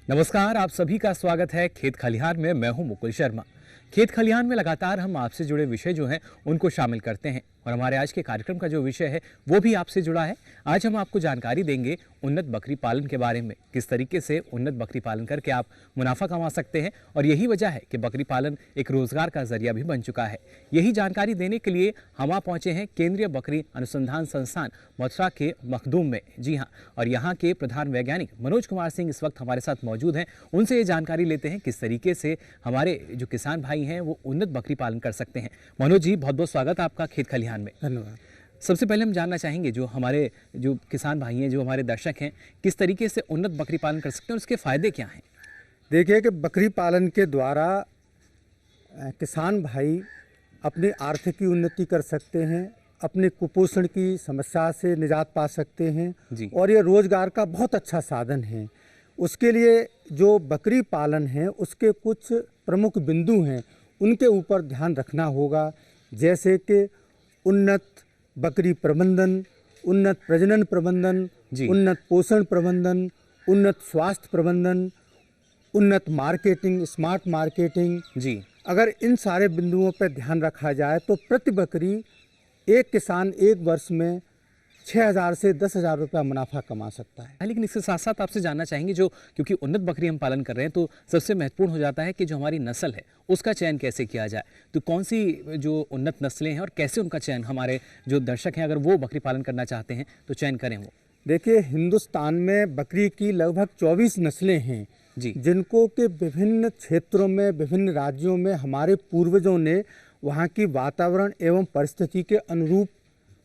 नमस्कार, आप सभी का स्वागत है खेत खलिहान में। मैं हूं मुकुल शर्मा। खेत खलिहान में लगातार हम आपसे जुड़े विषय जो हैं उनको शामिल करते हैं और हमारे आज के कार्यक्रम का जो विषय है वो भी आपसे जुड़ा है। आज हम आपको जानकारी देंगे उन्नत बकरी पालन के बारे में, किस तरीके से उन्नत बकरी पालन करके आप मुनाफा कमा सकते हैं और यही वजह है कि बकरी पालन एक रोजगार का जरिया भी बन चुका है। यही जानकारी देने के लिए हम आ पहुंचे हैं केंद्रीय बकरी अनुसंधान संस्थान मथुरा के मखदूम में। जी हाँ, और यहाँ के प्रधान वैज्ञानिक मनोज कुमार सिंह इस वक्त हमारे साथ मौजूद हैं। उनसे ये जानकारी लेते हैं किस तरीके से हमारे जो किसान भाई हैं वो उन्नत बकरी पालन कर सकते हैं। मनोज जी, बहुत बहुत स्वागत है आपका खेत खलिहान में। धन्यवाद। सबसे पहले हम जानना चाहेंगे जो हमारे जो किसान भाई हैं, जो हमारे दर्शक हैं, किस तरीके से उन्नत बकरी पालन कर सकते हैं और उसके फ़ायदे क्या हैं? देखिए कि बकरी पालन के द्वारा किसान भाई अपनी आर्थिक उन्नति कर सकते हैं, अपने कुपोषण की समस्या से निजात पा सकते हैं जी। और ये रोज़गार का बहुत अच्छा साधन है। उसके लिए जो बकरी पालन है उसके कुछ प्रमुख बिंदु हैं, उनके ऊपर ध्यान रखना होगा, जैसे कि उन्नत बकरी प्रबंधन, उन्नत प्रजनन प्रबंधन, उन्नत पोषण प्रबंधन, उन्नत स्वास्थ्य प्रबंधन, उन्नत मार्केटिंग, स्मार्ट मार्केटिंग। जी। अगर इन सारे बिंदुओं पर ध्यान रखा जाए तो प्रति बकरी एक किसान एक वर्ष में 6,000 से 10,000 रुपया मुनाफा कमा सकता है। लेकिन इसके साथ साथ आपसे जानना चाहेंगे जो क्योंकि उन्नत बकरी हम पालन कर रहे हैं तो सबसे महत्वपूर्ण हो जाता है कि जो हमारी नस्ल है उसका चयन कैसे किया जाए। तो कौन सी जो उन्नत नस्लें हैं और कैसे उनका चयन हमारे जो दर्शक हैं अगर वो बकरी पालन करना चाहते हैं तो चयन करें वो? देखिए, हिंदुस्तान में बकरी की लगभग 24 नस्लें हैं जी। जिनको के विभिन्न क्षेत्रों में, विभिन्न राज्यों में हमारे पूर्वजों ने वहाँ की वातावरण एवं परिस्थिति के अनुरूप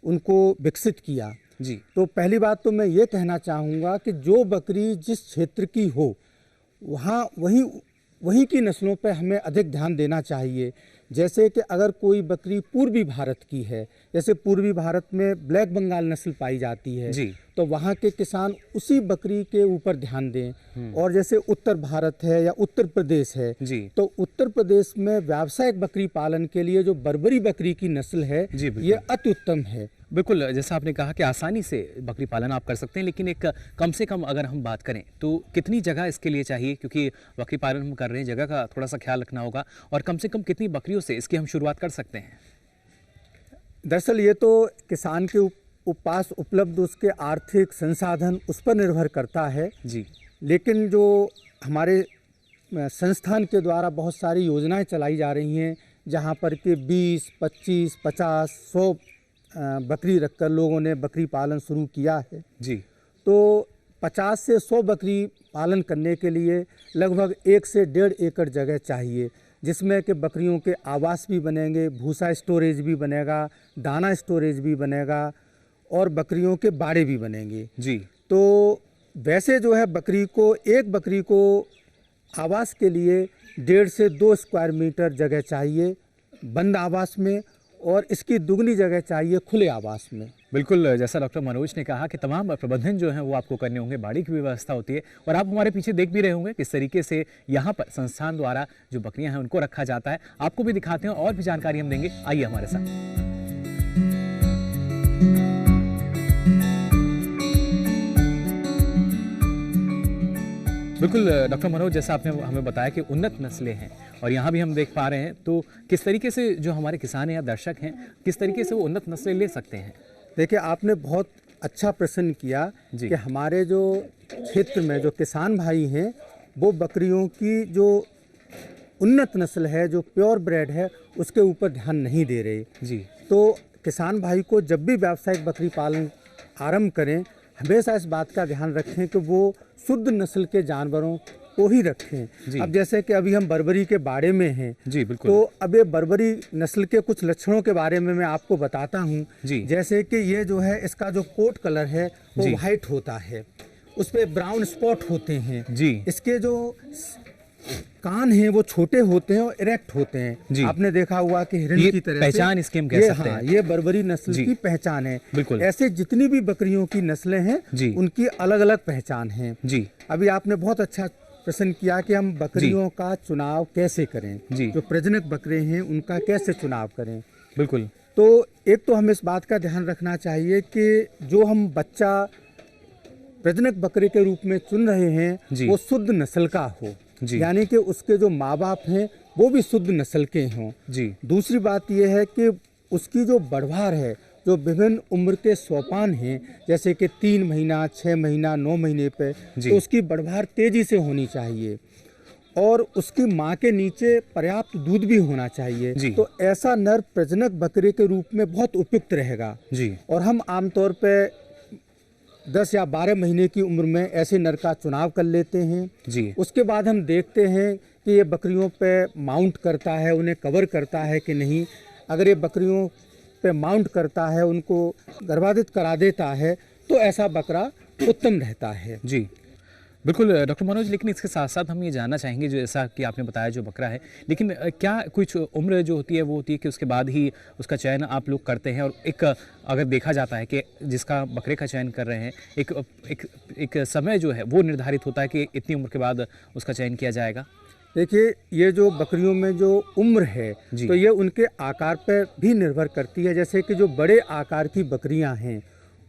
उनको विकसित किया। जी। तो पहली बात तो मैं ये कहना चाहूँगा कि जो बकरी जिस क्षेत्र की हो वहाँ वहीं की नस्लों पर हमें अधिक ध्यान देना चाहिए। जैसे कि अगर कोई बकरी पूर्वी भारत की है, जैसे पूर्वी भारत में ब्लैक बंगाल नस्ल पाई जाती है जी। तो वहाँ के किसान उसी बकरी के ऊपर ध्यान दें। और जैसे उत्तर भारत है या उत्तर प्रदेश है जी। तो उत्तर प्रदेश में व्यावसायिक बकरी पालन के लिए जो बर्बरी बकरी की नस्ल है ये अति उत्तम है। बिल्कुल, जैसा आपने कहा कि आसानी से बकरी पालन आप कर सकते हैं, लेकिन एक कम से कम अगर हम बात करें तो कितनी जगह इसके लिए चाहिए, क्योंकि बकरी पालन हम कर रहे हैं, जगह का थोड़ा सा ख्याल रखना होगा, और कम से कम कितनी बकरियों से इसकी हम शुरुआत कर सकते हैं? दरअसल ये तो किसान के पास उपलब्ध उसके आर्थिक संसाधन उस पर निर्भर करता है जी। लेकिन जो हमारे संस्थान के द्वारा बहुत सारी योजनाएं चलाई जा रही हैं जहां पर कि 20, 25, 50, 100 बकरी रखकर लोगों ने बकरी पालन शुरू किया है। जी। तो 50 से 100 बकरी पालन करने के लिए लगभग 1 से 1.5 एकड़ जगह चाहिए, जिसमें कि बकरियों के आवास भी बनेंगे, भूसा स्टोरेज भी बनेगा, दाना स्टोरेज भी बनेगा और बकरियों के बाड़े भी बनेंगे। जी। तो वैसे जो है एक बकरी को आवास के लिए 1.5 से 2 स्क्वायर मीटर जगह चाहिए बंद आवास में, और इसकी दुगनी जगह चाहिए खुले आवास में। बिल्कुल, जैसा डॉक्टर मनोज ने कहा कि तमाम प्रबंधन जो हैं वो आपको करने होंगे, बाड़ी की व्यवस्था होती है, और आप हमारे पीछे देख भी रहे होंगे किस तरीके से यहाँ पर संस्थान द्वारा जो बकरियाँ हैं उनको रखा जाता है। आपको भी दिखाते हैं और भी जानकारी हम देंगे, आइए हमारे साथ। बिल्कुल डॉक्टर मनोज, जैसा आपने हमें बताया कि उन्नत नस्लें हैं और यहाँ भी हम देख पा रहे हैं, तो किस तरीके से जो हमारे किसान हैं या दर्शक हैं किस तरीके से वो उन्नत नस्लें ले सकते हैं? देखिए, आपने बहुत अच्छा प्रश्न किया कि हमारे जो क्षेत्र में जो किसान भाई हैं वो बकरियों की जो उन्नत नस्ल है, जो प्योर ब्रेड है, उसके ऊपर ध्यान नहीं दे रहे। जी। तो किसान भाई को जब भी व्यावसायिक बकरी पालन आरंभ करें हमेशा इस बात का ध्यान रखें कि वो शुद्ध नस्ल के जानवरों को ही रखें। अब जैसे कि अभी हम बर्बरी के बाड़े में हैं। जी बिल्कुल। तो अब ये बर्बरी नस्ल के कुछ लक्षणों के बारे में मैं आपको बताता हूँ। जैसे कि ये जो है इसका जो कोट कलर है वो वाइट होता है, उस पर ब्राउन स्पॉट होते हैं। जी। इसके जो कान हैं वो छोटे होते हैं और इरेक्ट होते हैं। आपने देखा हुआ कि हिरन की तरह पहचान इसकी हम कह सकते हैं। ये बर्बरी नस्ल की पहचान है। बिल्कुल। ऐसे जितनी भी बकरियों की नस्लें हैं उनकी अलग अलग पहचान है। जी। अभी आपने बहुत अच्छा प्रश्न किया कि हम बकरियों का चुनाव कैसे करें, जो प्रजनक बकरे हैं उनका कैसे चुनाव करें। बिल्कुल। तो एक तो हमें इस बात का ध्यान रखना चाहिए कि जो हम बच्चा प्रजनक बकरे के रूप में चुन रहे हैं वो शुद्ध नस्ल का हो, यानी कि उसके जो माँ बाप हैं वो भी शुद्ध नस्ल के हों। दूसरी बात यह है कि उसकी जो बढ़वार है, जो विभिन्न उम्र के सोपान हैं, जैसे कि 3 महीना, 6 महीना, 9 महीने पे, तो उसकी बढ़वार तेजी से होनी चाहिए और उसकी माँ के नीचे पर्याप्त दूध भी होना चाहिए। तो ऐसा नर प्रजनक बकरे के रूप में बहुत उपयुक्त रहेगा। और हम आमतौर पे 10 या 12 महीने की उम्र में ऐसे नर का चुनाव कर लेते हैं। उसके बाद हम देखते हैं कि ये बकरियों पे माउंट करता है, उन्हें कवर करता है कि नहीं। अगर ये बकरियों पे माउंट करता है, उनको गर्भाधित करा देता है, तो ऐसा बकरा उत्तम रहता है। बिल्कुल डॉक्टर मनोज, लेकिन इसके साथ साथ हम ये जानना चाहेंगे, जो जैसा कि आपने बताया जो बकरा है, लेकिन क्या कुछ उम्र जो होती है वो होती है कि उसके बाद ही उसका चयन आप लोग करते हैं? और एक अगर देखा जाता है कि जिसका बकरे का चयन कर रहे हैं, एक समय जो है वो निर्धारित होता है कि इतनी उम्र के बाद उसका चयन किया जाएगा? देखिए, ये जो बकरियों में जो उम्र है तो ये उनके आकार पर भी निर्भर करती है। जैसे कि जो बड़े आकार की बकरियां हैं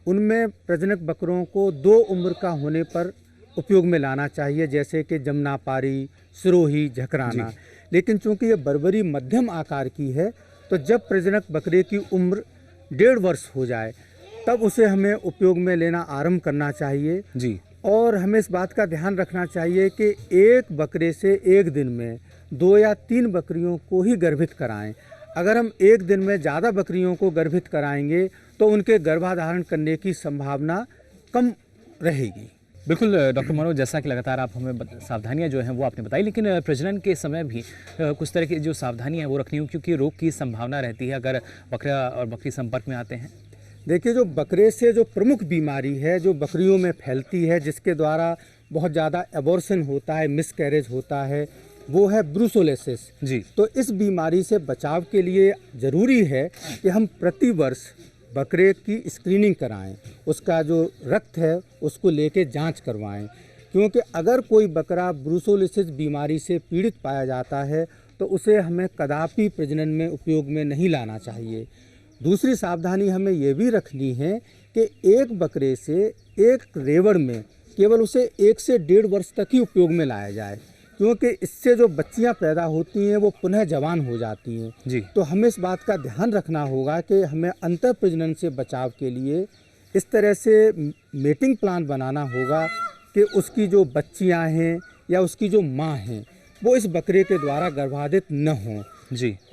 उनमें प्रजनक बकरों को 2 उम्र का होने पर उपयोग में लाना चाहिए, जैसे कि जमुनापारी, सिरोही, झकराना। लेकिन चूंकि ये बर्बरी मध्यम आकार की है, तो जब प्रजनक बकरे की उम्र 1.5 वर्ष हो जाए तब उसे हमें उपयोग में लेना आरंभ करना चाहिए। और हमें इस बात का ध्यान रखना चाहिए कि एक बकरे से एक दिन में 2 या 3 बकरियों को ही गर्भित कराएं। अगर हम एक दिन में ज़्यादा बकरियों को गर्भित कराएंगे तो उनके गर्भाधारण करने की संभावना कम रहेगी। बिल्कुल डॉक्टर मनोज, जैसा कि लगातार आप हमें सावधानियां जो हैं वो आपने बताई, लेकिन प्रजनन के समय भी कुछ तरह की जो सावधानियां हैं वो रखनी हो, क्योंकि रोग की संभावना रहती है अगर बकरा और बकरी संपर्क में आते हैं। देखिए, जो बकरे से जो प्रमुख बीमारी है जो बकरियों में फैलती है, जिसके द्वारा बहुत ज़्यादा एबॉर्शन होता है, मिसकैरेज होता है, वो है ब्रूसोलेसिस। तो इस बीमारी से बचाव के लिए ज़रूरी है कि हम प्रति वर्ष बकरे की स्क्रीनिंग कराएं, उसका जो रक्त है उसको लेके जांच करवाएं, क्योंकि अगर कोई बकरा ब्रूसोलेसिस बीमारी से पीड़ित पाया जाता है तो उसे हमें कदापि प्रजनन में उपयोग में नहीं लाना चाहिए। दूसरी सावधानी हमें ये भी रखनी है कि एक बकरे से एक रेवड़ में केवल उसे 1 से 1.5 वर्ष तक ही उपयोग में लाया जाए, क्योंकि इससे जो बच्चियां पैदा होती हैं वो पुनः जवान हो जाती हैं। तो हमें इस बात का ध्यान रखना होगा कि हमें अंतः प्रजनन से बचाव के लिए इस तरह से मेटिंग प्लान बनाना होगा कि उसकी जो बच्चियां हैं या उसकी जो माँ हैं वो इस बकरे के द्वारा गर्भाधित न हों।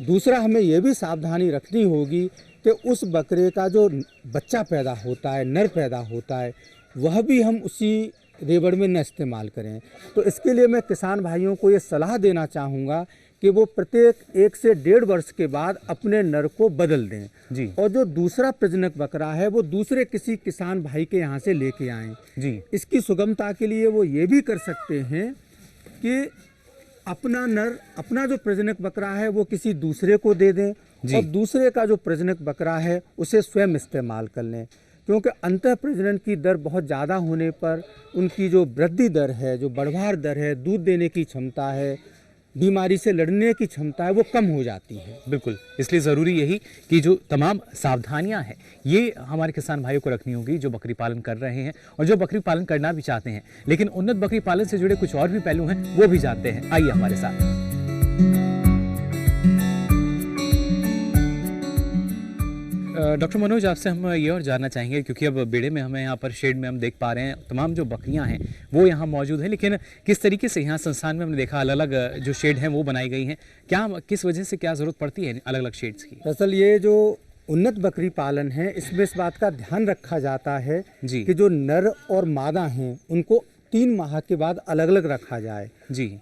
दूसरा, हमें ये भी सावधानी रखनी होगी कि उस बकरे का जो बच्चा पैदा होता है, नर पैदा होता है, वह भी हम उसी रेवड़ में न इस्तेमाल करें। तो इसके लिए मैं किसान भाइयों को ये सलाह देना चाहूँगा कि वो प्रत्येक 1 से 1.5 वर्ष के बाद अपने नर को बदल दें। और जो दूसरा प्रजनक बकरा है वो दूसरे किसी किसान भाई के यहाँ से लेके आएँ। इसकी सुगमता के लिए वो ये भी कर सकते हैं कि अपना जो प्रजनक बकरा है वो किसी दूसरे को दे दें और दूसरे का जो प्रजनक बकरा है उसे स्वयं इस्तेमाल कर लें, क्योंकि अंतः प्रजनन की दर बहुत ज़्यादा होने पर उनकी जो वृद्धि दर है, जो बढ़वार दर है, दूध देने की क्षमता है, बीमारी से लड़ने की क्षमता है, वो कम हो जाती है। बिल्कुल, इसलिए ज़रूरी यही कि जो तमाम सावधानियां हैं ये हमारे किसान भाइयों को रखनी होगी जो बकरी पालन कर रहे हैं और जो बकरी पालन करना भी चाहते हैं, लेकिन उन्नत बकरी पालन से जुड़े कुछ और भी पहलू हैं वो भी जानते हैं। आइए हमारे साथ। डॉक्टर मनोज, आपसे हम ये और जानना चाहेंगे, क्योंकि अब बेड़े में हमें यहाँ पर शेड में हम देख पा रहे हैं तमाम जो बकरियाँ हैं वो यहाँ मौजूद हैं, लेकिन किस तरीके से यहाँ संस्थान में हमने देखा अलग अलग जो शेड हैं वो बनाई गई हैं, क्या किस वजह से क्या ज़रूरत पड़ती है अलग अलग शेड्स की? दरअसल ये जो उन्नत बकरी पालन है इसमें इस बात का ध्यान रखा जाता है कि जो नर और मादा हैं उनको 3 माह के बाद अलग अलग रखा जाए।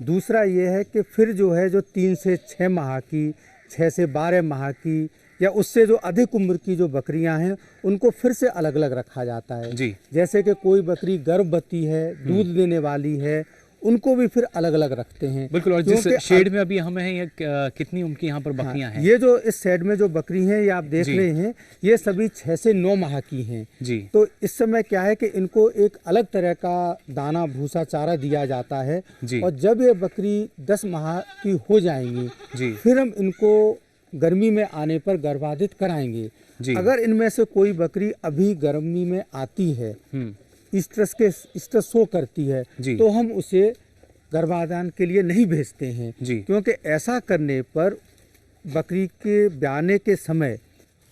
दूसरा ये है कि फिर जो है जो 3 से 6 माह की, 6 से 12 माह की या उससे जो अधिक उम्र की जो बकरियां हैं उनको फिर से अलग अलग रखा जाता है। जैसे कि कोई बकरी गर्भवती है, दूध देने वाली है, उनको भी फिर अलग अलग रखते हैं। बिल्कुल। और जिस शेड में अभी हमें ये कितनी उम्र की यहाँ पर बकरियां हैं? ये जो इस शेड में जो बकरी हैं ये आप देख रहे हैं, ये सभी 6 से 9 माह की हैं। तो इस समय क्या है कि इनको एक अलग तरह का दाना, भूसा, चारा दिया जाता है और जब ये बकरी 10 माह की हो जाएंगी फिर हम इनको गर्मी में आने पर गर्भाधित कराएंगे। अगर इनमें से कोई बकरी अभी गर्मी में आती है स्ट्रेस शो करती है जी। तो हम उसे गर्भाधान के लिए नहीं भेजते हैं जी। क्योंकि ऐसा करने पर बकरी के ब्याने के समय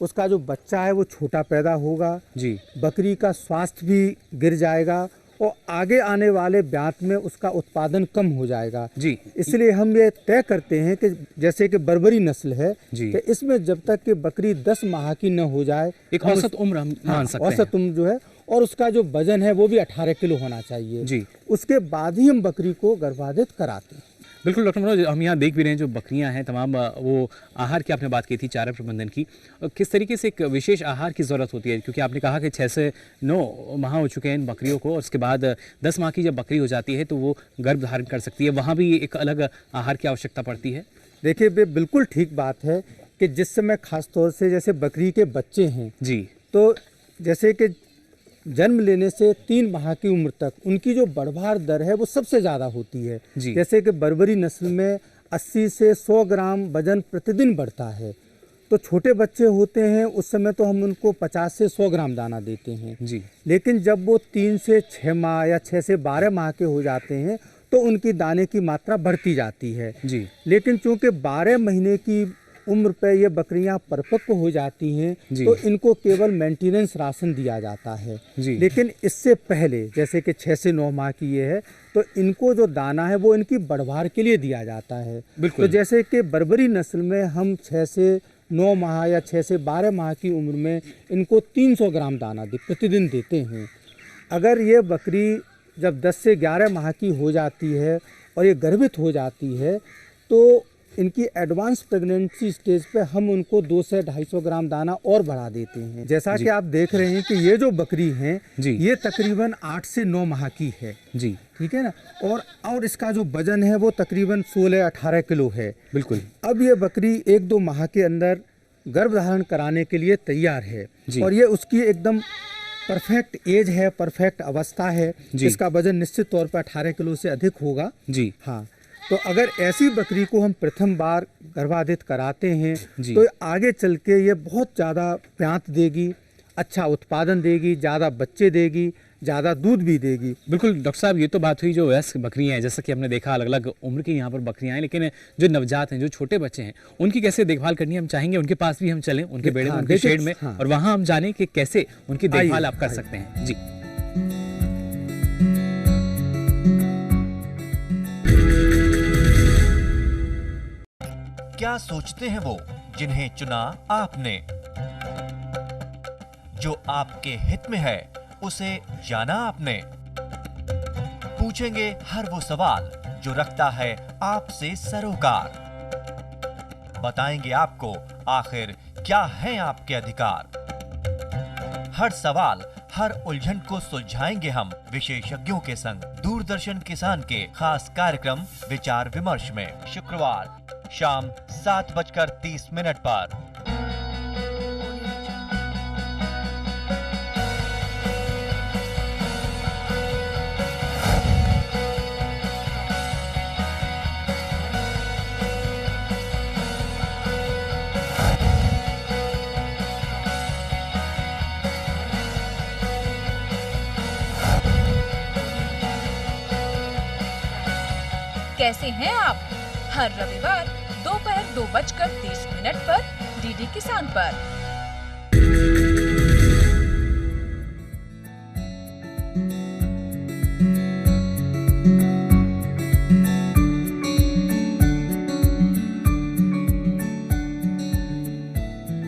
उसका जो बच्चा है वो छोटा पैदा होगा जी। बकरी का स्वास्थ्य भी गिर जाएगा और आगे आने वाले ब्यात में उसका उत्पादन कम हो जाएगा जी। इसलिए हम ये तय करते हैं कि जैसे कि बर्बरी नस्ल है जी। कि इसमें जब तक कि बकरी 10 माह की न हो जाए एक औसत उम्र हम मान सकते हैं। औसत उम्र जो है और उसका जो वजन है वो भी 18 किलो होना चाहिए जी। उसके बाद ही हम बकरी को गर्भाधित कराते हैं। बिल्कुल डॉक्टर मनोज, हम यहाँ देख भी रहे हैं जो बकरियां हैं तमाम, वो आहार की आपने बात की थी, चारा प्रबंधन की, किस तरीके से एक विशेष आहार की ज़रूरत होती है, क्योंकि आपने कहा कि 6 से 9 माह हो चुके हैं इन बकरियों को और उसके बाद 10 माह की जब बकरी हो जाती है तो वो गर्भ धारण कर सकती है, वहाँ भी एक अलग आहार की आवश्यकता पड़ती है। देखिए बिल्कुल ठीक बात है कि जिस समय खास तौर से जैसे बकरी के बच्चे हैं जी। तो जैसे कि जन्म लेने से 3 माह की उम्र तक उनकी जो बढ़वार दर है वो सबसे ज़्यादा होती है। जी। जैसे कि बर्बरी नस्ल में 80 से 100 ग्राम वजन प्रतिदिन बढ़ता है तो छोटे बच्चे होते हैं उस समय तो हम उनको 50 से 100 ग्राम दाना देते हैं जी। लेकिन जब वो 3 से 6 माह या 6 से 12 माह के हो जाते हैं तो उनकी दाने की मात्रा बढ़ती जाती है। जी। लेकिन चूंकि 12 महीने की उम्र पे ये बकरियां परिपक्व हो जाती हैं तो इनको केवल मेंटेनेंस राशन दिया जाता है। जी। लेकिन इससे पहले जैसे कि 6 से 9 माह की ये है तो इनको जो दाना है वो इनकी बढ़वार के लिए दिया जाता है। बिल्कुल। तो जैसे कि बर्बरी नस्ल में हम 6 से 9 माह या 6 से 12 माह की उम्र में इनको 300 ग्राम दाना प्रतिदिन देते हैं। अगर ये बकरी जब 10 से 11 माह की हो जाती है और ये गर्भित हो जाती है तो इनकी एडवांस प्रेगनेंसी स्टेज पे हम उनको 200 से 250 ग्राम दाना और बढ़ा देते हैं। जैसा कि आप देख रहे हैं कि ये जो बकरी हैं ये तकरीबन 8 से 9 माह की है। जी। ठीक है ना, और इसका जो वजन है वो तकरीबन 16-18 किलो है। बिल्कुल। अब ये बकरी 1-2 माह के अंदर गर्भ धारण कराने के लिए तैयार है और ये उसकी एकदम परफेक्ट एज है, परफेक्ट अवस्था है। इसका वजन निश्चित तौर पर 18 किलो से अधिक होगा। जी। हाँ, तो अगर ऐसी बकरी को हम प्रथम बार गर्भाधित कराते हैं तो आगे चल के ये बहुत ज़्यादा प्यांत देगी, अच्छा उत्पादन देगी, ज़्यादा बच्चे देगी, ज़्यादा दूध भी देगी। बिल्कुल डॉक्टर साहब, ये तो बात हुई जो वयस्क बकरियां हैं, जैसा कि हमने देखा अलग अलग उम्र की यहाँ पर बकरियां हैं, लेकिन जो नवजात हैं, जो छोटे बच्चे हैं, उनकी कैसे देखभाल करनी है, हम चाहेंगे उनके पास भी हम चलें, उनके बेड़े में, उनके शेड में, और वहाँ हम जानें कि कैसे उनकी देखभाल आप कर सकते हैं। जी। क्या सोचते हैं वो जिन्हें चुना आपने? जो आपके हित में है उसे जाना आपने? पूछेंगे हर वो सवाल जो रखता है आपसे सरोकार। बताएंगे आपको आखिर क्या है आपके अधिकार। हर सवाल, हर उलझन को सुलझाएंगे हम विशेषज्ञों के संग दूरदर्शन किसान के खास कार्यक्रम विचार विमर्श में शुक्रवार शाम 7:30 पर। कैसे हैं आप? हर रविवार दोपहर 2:30 पर डीडी किसान पर।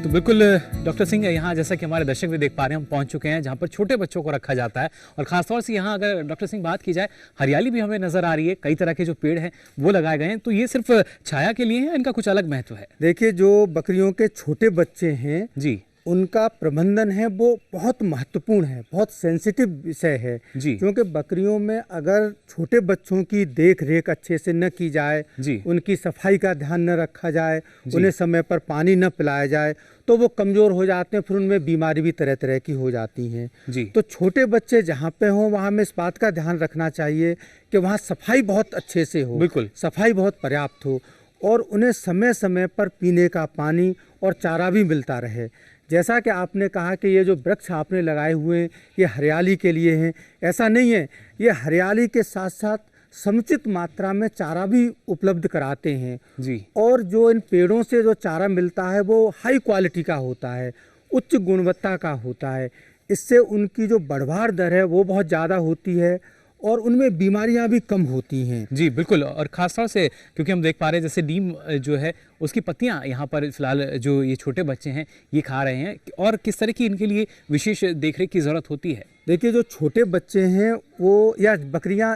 तो बिल्कुल डॉक्टर सिंह, यहाँ जैसा कि हमारे दर्शक भी देख पा रहे हैं, हम पहुँच चुके हैं जहाँ पर छोटे बच्चों को रखा जाता है, और ख़ासतौर से यहाँ अगर डॉक्टर सिंह बात की जाए, हरियाली भी हमें नज़र आ रही है, कई तरह के जो पेड़ हैं वो लगाए गए हैं, तो ये सिर्फ छाया के लिए है, इनका कुछ अलग महत्व है? देखिए, जो बकरियों के छोटे बच्चे हैं जी, उनका प्रबंधन है वो बहुत महत्वपूर्ण है, बहुत सेंसिटिव विषय है जी। क्योंकि बकरियों में अगर छोटे बच्चों की देख रेख अच्छे से न की जाए, उनकी सफाई का ध्यान न रखा जाए, उन्हें समय पर पानी न पिलाया जाए तो वो कमज़ोर हो जाते हैं, फिर उनमें बीमारी भी तरह तरह की हो जाती हैं। तो छोटे बच्चे जहाँ पे हों वहाँ हमें इस बात का ध्यान रखना चाहिए कि वहाँ सफाई बहुत अच्छे से हो, बिल्कुल सफाई बहुत पर्याप्त हो, और उन्हें समय समय पर पीने का पानी और चारा भी मिलता रहे। जैसा कि आपने कहा कि ये जो वृक्ष आपने लगाए हुए हैं ये हरियाली के लिए हैं, ऐसा नहीं है। ये हरियाली के साथ साथ समुचित मात्रा में चारा भी उपलब्ध कराते हैं जी। और जो इन पेड़ों से जो चारा मिलता है वो हाई क्वालिटी का होता है, उच्च गुणवत्ता का होता है। इससे उनकी जो बढ़वार दर है वो बहुत ज़्यादा होती है और उनमें बीमारियां भी कम होती हैं। जी बिल्कुल, और ख़ास तौर से क्योंकि हम देख पा रहे हैं जैसे नीम जो है उसकी पत्तियां यहाँ पर फिलहाल जो ये छोटे बच्चे हैं ये खा रहे हैं, और किस तरह की इनके लिए विशेष देखरेख की ज़रूरत होती है? देखिए, जो छोटे बच्चे हैं वो या बकरियां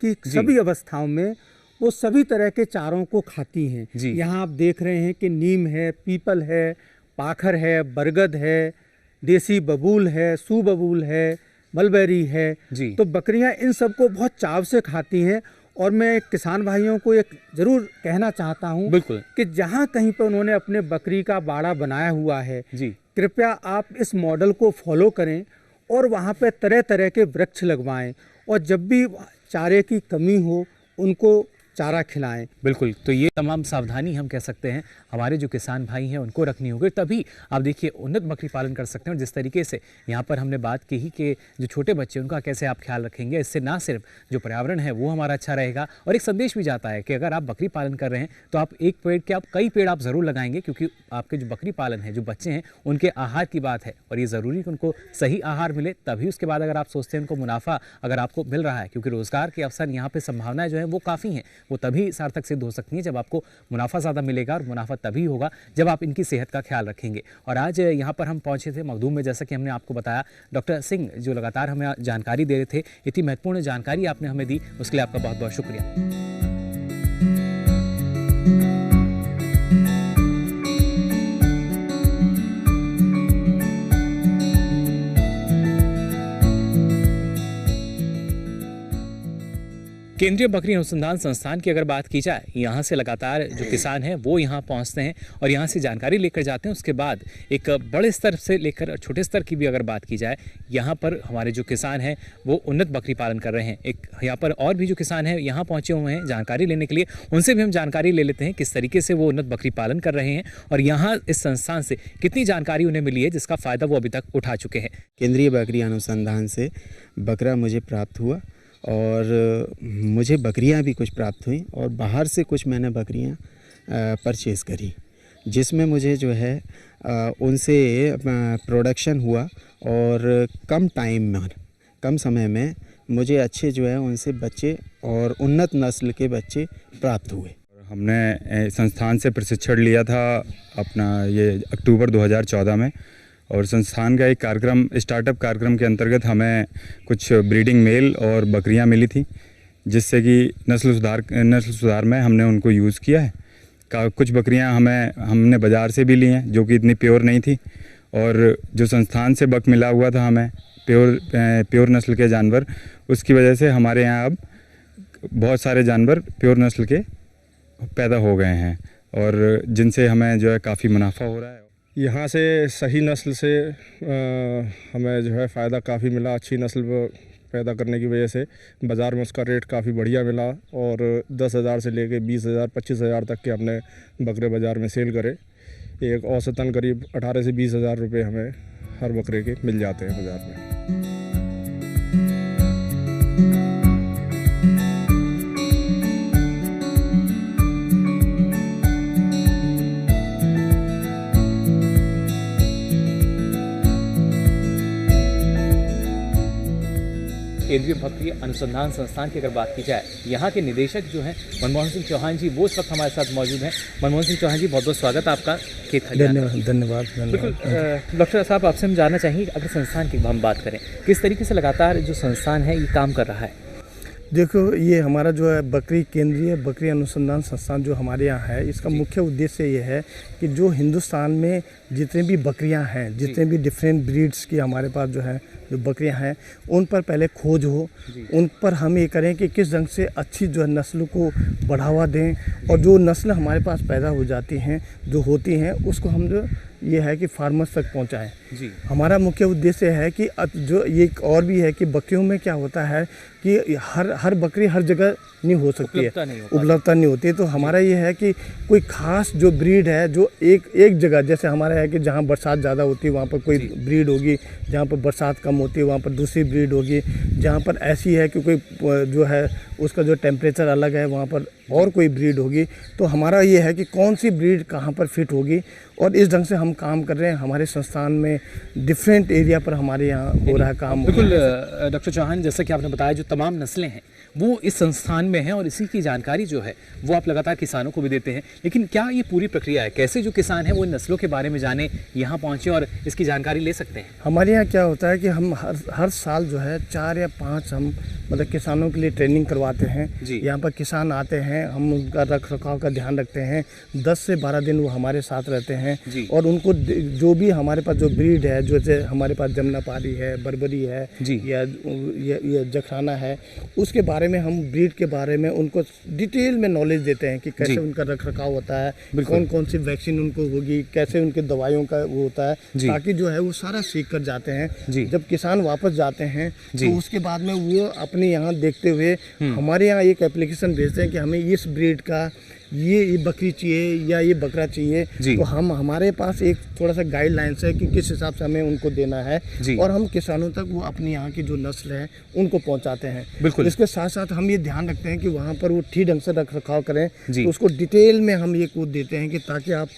की सभी अवस्थाओं में वो सभी तरह के चारों को खाती हैं। यहाँ आप देख रहे हैं कि नीम है, पीपल है, पाखर है, बरगद है, देसी बबूल है, सू बबूल है, मलबेरी है। तो बकरियां इन सबको बहुत चाव से खाती हैं। और मैं किसान भाइयों को एक ज़रूर कहना चाहता हूं कि जहां कहीं पर उन्होंने अपने बकरी का बाड़ा बनाया हुआ है, कृपया आप इस मॉडल को फॉलो करें और वहां पे तरह तरह के वृक्ष लगवाएं, और जब भी चारे की कमी हो उनको चारा खिलाएं। बिल्कुल, तो ये तमाम सावधानी हम कह सकते हैं हमारे जो किसान भाई हैं उनको रखनी होगी, तभी आप देखिए उन्नत बकरी पालन कर सकते हैं। और जिस तरीके से यहाँ पर हमने बात की ही कि जो छोटे बच्चे उनका कैसे आप ख्याल रखेंगे, इससे ना सिर्फ जो पर्यावरण है वो हमारा अच्छा रहेगा, और एक संदेश भी जाता है कि अगर आप बकरी पालन कर रहे हैं तो आप एक पेड़ के आप कई पेड़ आप ज़रूर लगाएंगे, क्योंकि आपके जो बकरी पालन है, जो बच्चे हैं उनके आहार की बात है, और ये ज़रूरी कि उनको सही आहार मिले, तभी उसके बाद अगर आप सोचते हैं उनको मुनाफा अगर आपको मिल रहा है, क्योंकि रोज़गार के अवसर यहाँ पर संभावनाएं जो है वो काफ़ी हैं, वो तभी सार्थक सिद्ध हो सकती हैं जब आपको मुनाफा ज़्यादा मिलेगा, और मुनाफा तभी होगा जब आप इनकी सेहत का ख्याल रखेंगे। और आज यहाँ पर हम पहुँचे थे मखदूम में, जैसा कि हमने आपको बताया, डॉक्टर सिंह जो लगातार हमें जानकारी दे रहे थे, इतनी महत्वपूर्ण जानकारी आपने हमें दी, उसके लिए आपका बहुत बहुत शुक्रिया। केंद्रीय बकरी अनुसंधान संस्थान की अगर बात की जाए, यहाँ से लगातार जो किसान हैं वो यहाँ पहुँचते हैं और यहाँ से जानकारी लेकर जाते हैं। उसके बाद एक बड़े स्तर से लेकर छोटे स्तर की भी अगर बात की जाए, यहाँ पर हमारे जो किसान हैं वो उन्नत बकरी पालन कर रहे हैं। एक यहाँ पर और भी जो किसान हैं यहाँ पहुँचे हुए हैं जानकारी लेने के लिए, उनसे भी हम जानकारी ले लेते हैं किस तरीके से वो उन्नत बकरी पालन कर रहे हैं और यहाँ इस संस्थान से कितनी जानकारी उन्हें मिली है जिसका फ़ायदा वो अभी तक उठा चुके हैं। केंद्रीय बकरी अनुसंधान से बकरा मुझे प्राप्त हुआ और मुझे बकरियां भी कुछ प्राप्त हुई और बाहर से कुछ मैंने बकरियां परचेज़ करी, जिसमें मुझे जो है उनसे प्रोडक्शन हुआ और कम टाइम में, कम समय में मुझे अच्छे जो है उनसे बच्चे और उन्नत नस्ल के बच्चे प्राप्त हुए। हमने संस्थान से प्रशिक्षण लिया था अपना ये अक्टूबर 2014 में, और संस्थान का एक कार्यक्रम, स्टार्टअप कार्यक्रम के अंतर्गत हमें कुछ ब्रीडिंग मेल और बकरियां मिली थी, जिससे कि नस्ल सुधार में हमने उनको यूज़ किया है। कुछ बकरियां हमने बाज़ार से भी ली हैं जो कि इतनी प्योर नहीं थी, और जो संस्थान से बक मिला हुआ था हमें प्योर नस्ल के जानवर, उसकी वजह से हमारे यहाँ अब बहुत सारे जानवर प्योर नस्ल के पैदा हो गए हैं और जिनसे हमें जो है काफ़ी मुनाफा हो रहा है। यहाँ से सही नस्ल से हमें जो है फ़ायदा काफ़ी मिला। अच्छी नस्ल पैदा करने की वजह से बाज़ार में उसका रेट काफ़ी बढ़िया मिला और 10,000 से लेके 20,000 25,000 तक के हमने बकरे बाज़ार में सेल करे। एक औसतन करीब 18 से 20,000 रुपये हमें हर बकरे के मिल जाते हैं बाज़ार में। केंद्रीय बकरी अनुसंधान संस्थान की अगर बात की जाए, यहाँ के निदेशक जो हैं मनमोहन सिंह चौहान जी, वो इस वक्त हमारे साथ मौजूद हैं। मनमोहन सिंह चौहान जी, बहुत बहुत स्वागत आपका खेत खलिहान। धन्यवाद। बिल्कुल डॉक्टर साहब, आपसे हम जानना चाहेंगे अगर संस्थान की हम बात करें, किस तरीके से लगातार जो संस्थान है ये काम कर रहा है? देखो, ये हमारा जो है केंद्रीय बकरी अनुसंधान संस्थान जो हमारे यहाँ है, इसका मुख्य उद्देश्य ये है कि जो हिंदुस्तान में जितने भी बकरियाँ हैं, जितने भी डिफरेंट ब्रीड्स की हमारे पास जो है जो बकरियाँ हैं, उन पर पहले खोज हो, उन पर हम ये करें कि किस ढंग से अच्छी जो है नस्ल को बढ़ावा दें, और जो नस्ल हमारे पास पैदा हो जाती हैं, जो होती हैं, उसको हम जो ये है कि फार्मर्स तक पहुंचाएं। जी। हमारा मुख्य उद्देश्य है कि जो ये और भी है कि बकरियों में क्या होता है कि हर बकरी हर जगह नहीं हो सकती है, उपलब्धता नहीं होती है। तो हमारा ये है कि कोई खास जो ब्रीड है जो एक जगह, जैसे हमारा है कि जहाँ बरसात ज़्यादा होती है वहाँ पर कोई ब्रीड होगी, जहाँ पर बरसात कम होती है वहाँ पर दूसरी ब्रीड होगी, जहाँ पर ऐसी है कि कोई जो है उसका जो टेम्परेचर अलग है वहाँ पर और कोई ब्रीड होगी। तो हमारा ये है कि कौन सी ब्रीड कहाँ पर फिट होगी, और इस ढंग से हम काम कर रहे हैं। हमारे संस्थान में डिफरेंट एरिया पर हमारे यहाँ हो रहा है काम। बिल्कुल डॉक्टर चौहान, जैसा कि आपने बताया जो तमाम नस्लें हैं वो इस संस्थान में हैं और इसी की जानकारी जो है वो आप लगातार किसानों को भी देते हैं। लेकिन क्या ये पूरी प्रक्रिया है, कैसे जो किसान हैं वो इन नस्लों के बारे में जाने, यहाँ पहुँचे और इसकी जानकारी ले सकते हैं? हमारे यहाँ क्या होता है कि हम हर साल जो है 4 या 5 हम मतलब किसानों के लिए ट्रेनिंग करवाते हैं। यहाँ पर किसान आते हैं, हम उनका रख रखाव का ध्यान रखते हैं। 10 से 12 दिन वो हमारे साथ रहते हैं और उनको जो भी हमारे पास जो ब्रीड है, जो जैसे हमारे पास जमुनापारी है, बर्बरी है या जखराना है, उसके बारे में हम ब्रीड के बारे में उनको डिटेल में नॉलेज देते हैं कि कैसे उनका रख रखाव होता है, कौन कौन सी वैक्सीन उनको होगी, कैसे उनके दवाइयों का वो होता है, ताकि जो है वो सारा सीख कर जाते हैं। जब किसान वापस जाते हैं तो उसके बाद में वो अपने यहाँ देखते हुए हमारे यहाँ एक एप्लीकेशन भेजते हैं कि हमें इस ब्रीड का ये बकरी चाहिए या ये बकरा चाहिए। तो हम हमारे पास एक थोड़ा सा गाइडलाइंस है कि किस हिसाब से हमें उनको देना है और हम किसानों तक वो अपने यहाँ की जो नस्ल है उनको पहुँचाते हैं। बिल्कुल। इसके साथ साथ हम ये ध्यान रखते हैं कि वहाँ पर वो ठीक ढंग से रख रखाव करें। तो उसको डिटेल में हम ये कोड देते हैं कि ताकि आप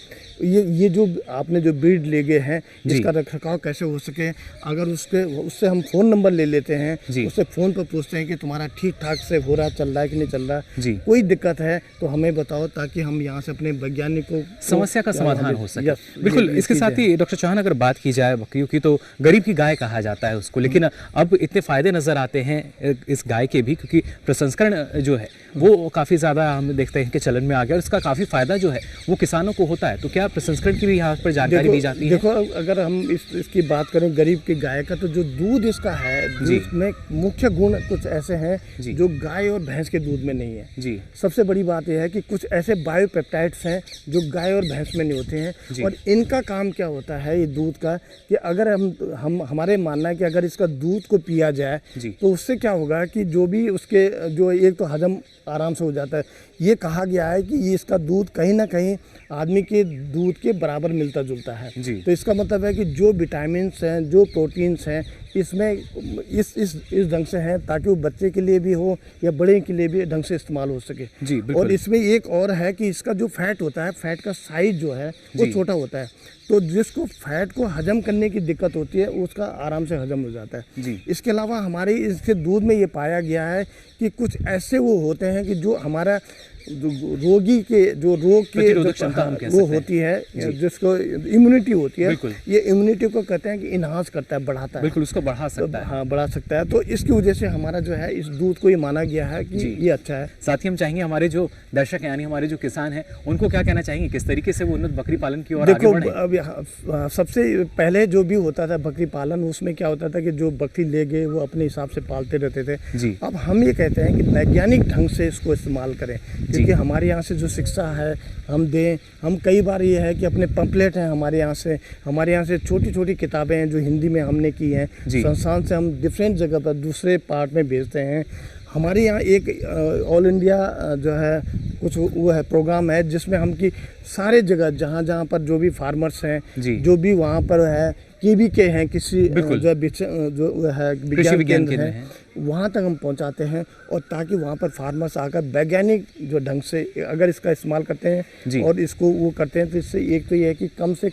ये जो आपने जो ब्रीड ले गए हैं इसका रख रखाव कैसे हो सके। अगर उससे हम फ़ोन नंबर ले लेते हैं, उससे फ़ोन पर पूछते हैं कि तुम्हारा ठीक ठाक से हो रहा, चल रहा है कि नहीं चल रहा, कोई दिक्कत है तो हमें बताओ, ताकि हम यहाँ से अपने वैज्ञानिकों समस्या का समाधान हो सके। बिल्कुल। इसके साथ ही डॉक्टर चौहान, अगर बात की जाए बकरियों की तो गरीब की गाय कहा जाता है उसको, लेकिन अब इतने फ़ायदे नज़र आते हैं इस गाय के भी, क्योंकि प्रसंस्करण जो है वो काफ़ी ज़्यादा हम देखते हैं कि चलन में आ गया और इसका काफ़ी फ़ायदा जो है वो किसानों को होता है। तो क्या प्रसंस्करण की भी यहाँ पर जानकारी दी जाती है? देखो, अगर हम इसकी बात करें गरीब की गाय का, तो जो दूध इसका है, दूध में मुख्य गुण कुछ ऐसे हैं जो गाय और भैंस के दूध में नहीं है। सबसे बड़ी बात यह है कि कुछ ऐसे बायोपेप्टाइड्स हैं जो गाय और भैंस में नहीं होते हैं, और इनका काम क्या होता है ये दूध का, कि अगर हमारे मानना है कि अगर इसका दूध को पिया जाए तो उससे क्या होगा कि जो भी उसके जो एक तो हजम आराम से हो जाता है। ये कहा गया है कि ये इसका दूध कहीं ना कहीं आदमी के दूध के बराबर मिलता जुलता है। तो इसका मतलब है कि जो विटामिन्स हैं, जो प्रोटीन्स हैं, इसमें इस ढंग से हैं ताकि वो बच्चे के लिए भी हो या बड़े के लिए भी ढंग से इस्तेमाल हो सके। और इसमें एक और है कि इसका जो फैट होता है, फैट का साइज जो है वो छोटा होता है, तो जिसको फैट को हजम करने की दिक्कत होती है उसका आराम से हजम हो जाता है। इसके अलावा हमारे इसके दूध में ये पाया गया है कि कुछ ऐसे वो होते हैं कि जो हमारा रोगी के जो रोग के वो होती है, जिसको इम्यूनिटी होती है, ये इम्यूनिटी को कहते हैं कि इन्हांस करता है, बढ़ाता है। बिल्कुल, उसको बढ़ा सकता है। हाँ, बढ़ा सकता है। तो इसकी वजह से हमारा जो है इस दूध को ये माना गया है कि ये अच्छा है। साथ ही हम चाहेंगे हमारे जो दर्शक हैं, यानी हमारे जो किसान हैं, उनको क्या कहना चाहेंगे, किस तरीके से वो उन्नत बकरी पालन की ओर आगे बढ़े? अब सबसे पहले जो भी होता था बकरी पालन, उसमें क्या होता था कि जो बकरी ले गए वो अपने हिसाब से पालते रहते थे। अब हम ये कहते हैं कि वैज्ञानिक ढंग से इसको इस्तेमाल करें, क्योंकि हमारे यहाँ से जो शिक्षा है हम दें। हम कई बार ये है कि अपने पंपलेट हैं हमारे यहाँ से छोटी छोटी किताबें हैं जो हिंदी में हमने की हैं, संस्थान से हम डिफरेंट जगह पर दूसरे पार्ट में भेजते हैं। हमारे यहाँ एक ऑल इंडिया जो है कुछ वो है प्रोग्राम है जिसमें हम की सारे जगह जहाँ पर जो भी फार्मर्स हैं, जो भी वहाँ पर है के हैं, किसी जो है विज्ञान केंद्र है, वहाँ तक हम पहुँचाते हैं, और ताकि वहाँ पर फार्मर्स आकर वैज्ञानिक जो ढंग से अगर इसका इस्तेमाल करते हैं और इसको वो करते हैं, तो इससे एक तो ये है कि कम से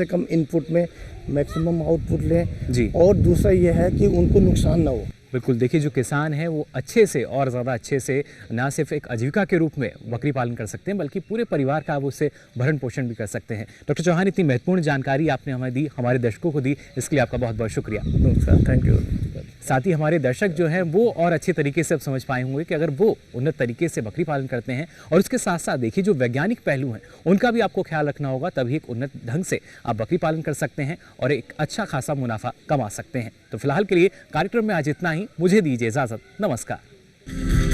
कम इनपुट में मैक्सिमम आउटपुट लें, और दूसरा ये है कि उनको नुकसान ना हो। बिल्कुल। देखिए, जो किसान हैं वो अच्छे से और ज़्यादा अच्छे से ना सिर्फ एक आजीविका के रूप में बकरी पालन कर सकते हैं, बल्कि पूरे परिवार का वो उससे भरण पोषण भी कर सकते हैं। डॉक्टर चौहान, इतनी महत्वपूर्ण जानकारी आपने हमें दी, हमारे दर्शकों को दी, इसके लिए आपका बहुत बहुत शुक्रिया। नमस्कार, थैंक यू। साथ ही हमारे दर्शक जो हैं वो और अच्छे तरीके से अब समझ पाए होंगे कि अगर वो उन्नत तरीके से बकरी पालन करते हैं और उसके साथ साथ देखिए जो वैज्ञानिक पहलू हैं उनका भी आपको ख्याल रखना होगा, तभी एक उन्नत ढंग से आप बकरी पालन कर सकते हैं और एक अच्छा खासा मुनाफा कमा सकते हैं। तो फिलहाल के लिए कार्यक्रम में आज इतना ही। मुझे दीजिए इजाज़त। नमस्कार।